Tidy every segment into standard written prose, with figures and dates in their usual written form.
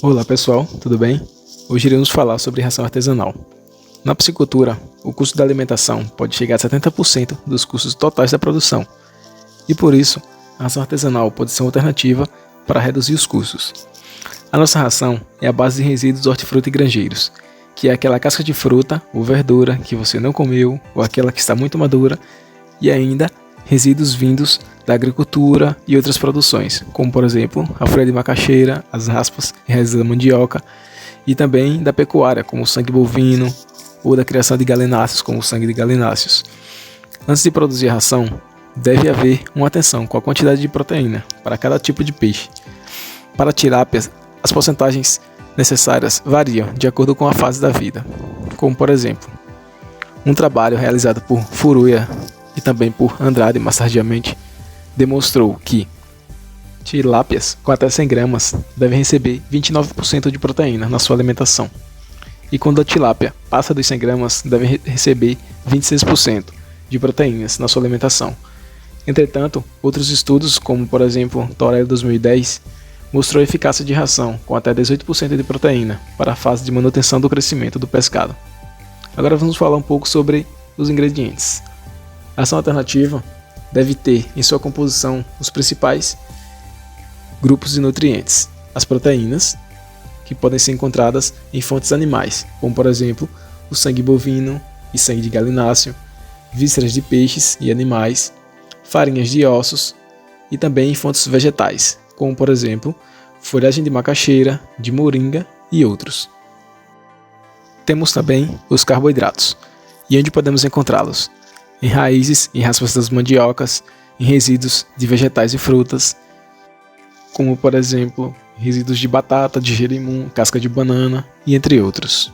Olá pessoal, tudo bem? Hoje iremos falar sobre ração artesanal. Na piscicultura, o custo da alimentação pode chegar a 70% dos custos totais da produção, e por isso, a ração artesanal pode ser uma alternativa para reduzir os custos. A nossa ração é a base de resíduos hortifruti e granjeiros, que é aquela casca de fruta ou verdura que você não comeu ou aquela que está muito madura, e ainda resíduos vindos da agricultura e outras produções, como por exemplo a folha de macaxeira, as raspas e restos da mandioca, e também da pecuária, como o sangue bovino, ou da criação de galináceos, como o sangue de galináceos. Antes de produzir a ração, deve haver uma atenção com a quantidade de proteína para cada tipo de peixe. Para tilápias, as porcentagens necessárias variam de acordo com a fase da vida, como por exemplo, um trabalho realizado por Furuya e também por Andrade mais tardiamente, demonstrou que tilápias com até 100 gramas devem receber 29% de proteína na sua alimentação. E quando a tilápia passa dos 100 gramas, deve receber 26% de proteínas na sua alimentação. Entretanto, outros estudos, como por exemplo Torelli 2010, mostrou a eficácia de ração com até 18% de proteína para a fase de manutenção do crescimento do pescado. Agora vamos falar um pouco sobre os ingredientes. A ração alternativa deve ter em sua composição os principais grupos de nutrientes: as proteínas, que podem ser encontradas em fontes animais, como por exemplo o sangue bovino e sangue de galináceo, vísceras de peixes e animais, farinhas de ossos, e também em fontes vegetais, como por exemplo folhagem de macaxeira, de moringa e outros. Temos também os carboidratos, e onde podemos encontrá-los? Em raízes e raspas das mandiocas, em resíduos de vegetais e frutas, como por exemplo resíduos de batata, de jerimum, casca de banana e entre outros.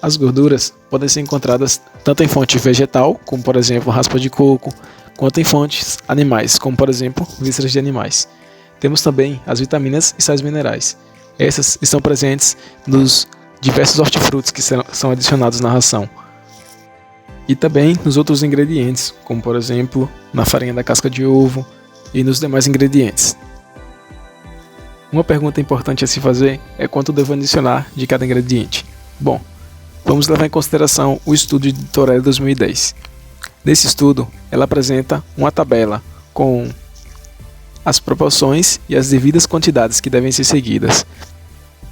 As gorduras podem ser encontradas tanto em fonte vegetal, como por exemplo raspa de coco, quanto em fontes animais, como por exemplo vísceras de animais. Temos também as vitaminas e sais minerais. Essas estão presentes nos diversos hortifrutis que são adicionados na ração, e também nos outros ingredientes, como por exemplo na farinha da casca de ovo e nos demais ingredientes. Uma pergunta importante a se fazer é quanto devo adicionar de cada ingrediente. Bom, vamos levar em consideração o estudo de Torelli 2010. Nesse estudo, ela apresenta uma tabela com as proporções e as devidas quantidades que devem ser seguidas.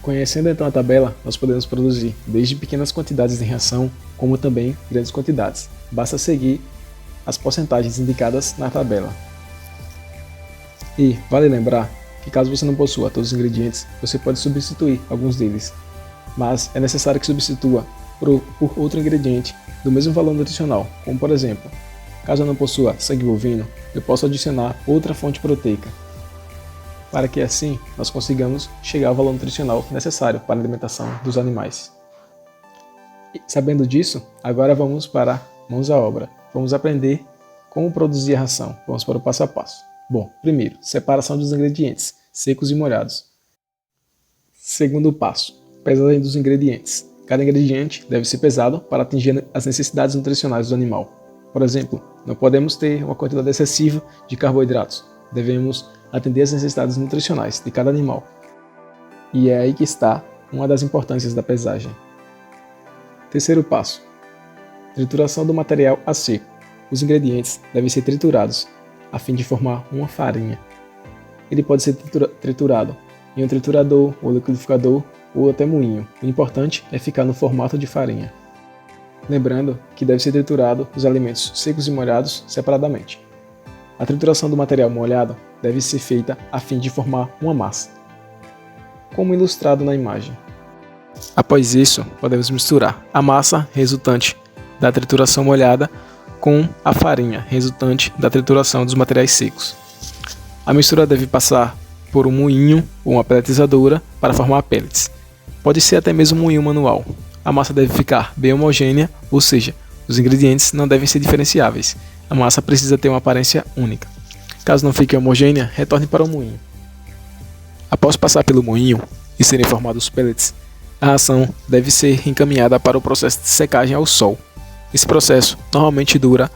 Conhecendo então a tabela, nós podemos produzir desde pequenas quantidades em ração, como também grandes quantidades. Basta seguir as porcentagens indicadas na tabela. E vale lembrar que caso você não possua todos os ingredientes, você pode substituir alguns deles, mas é necessário que substitua por outro ingrediente do mesmo valor nutricional, como por exemplo, caso eu não possua sangue bovino, eu posso adicionar outra fonte proteica, para que assim nós consigamos chegar ao valor nutricional necessário para a alimentação dos animais. E, sabendo disso, agora vamos para mãos à obra. Vamos aprender como produzir a ração. Vamos para o passo a passo. Bom, primeiro, separação dos ingredientes, secos e molhados. Segundo passo, pesagem dos ingredientes. Cada ingrediente deve ser pesado para atingir as necessidades nutricionais do animal. Por exemplo, não podemos ter uma quantidade excessiva de carboidratos. Devemos atender às necessidades nutricionais de cada animal. E é aí que está uma das importâncias da pesagem. Terceiro passo, trituração do material a seco. Os ingredientes devem ser triturados a fim de formar uma farinha. Ele pode ser triturado em um triturador ou liquidificador ou até moinho. O importante é ficar no formato de farinha. Lembrando que deve ser triturado os alimentos secos e molhados separadamente. A trituração do material molhado deve ser feita a fim de formar uma massa, como ilustrado na imagem. Após isso, podemos misturar a massa resultante da trituração molhada com a farinha resultante da trituração dos materiais secos. A mistura deve passar por um moinho ou uma pelletizadora para formar pellets. Pode ser até mesmo um moinho manual. A massa deve ficar bem homogênea, ou seja, os ingredientes não devem ser diferenciáveis. A massa precisa ter uma aparência única. Caso não fique homogênea, retorne para o moinho. Após passar pelo moinho e serem formados os pellets, a ração deve ser encaminhada para o processo de secagem ao sol. Esse processo normalmente dura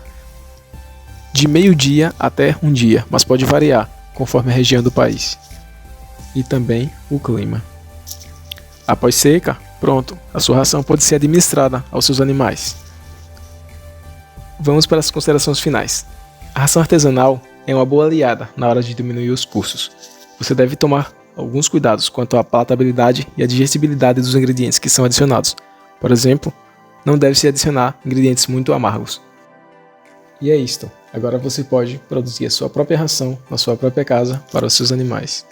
de meio-dia até um dia, mas pode variar conforme a região do país. E também o clima. Após seca, pronto, a sua ração pode ser administrada aos seus animais. Vamos para as considerações finais. A ração artesanal é uma boa aliada na hora de diminuir os custos. Você deve tomar alguns cuidados quanto à palatabilidade e à digestibilidade dos ingredientes que são adicionados. Por exemplo, não deve-se adicionar ingredientes muito amargos. E é isto. Agora você pode produzir a sua própria ração na sua própria casa para os seus animais.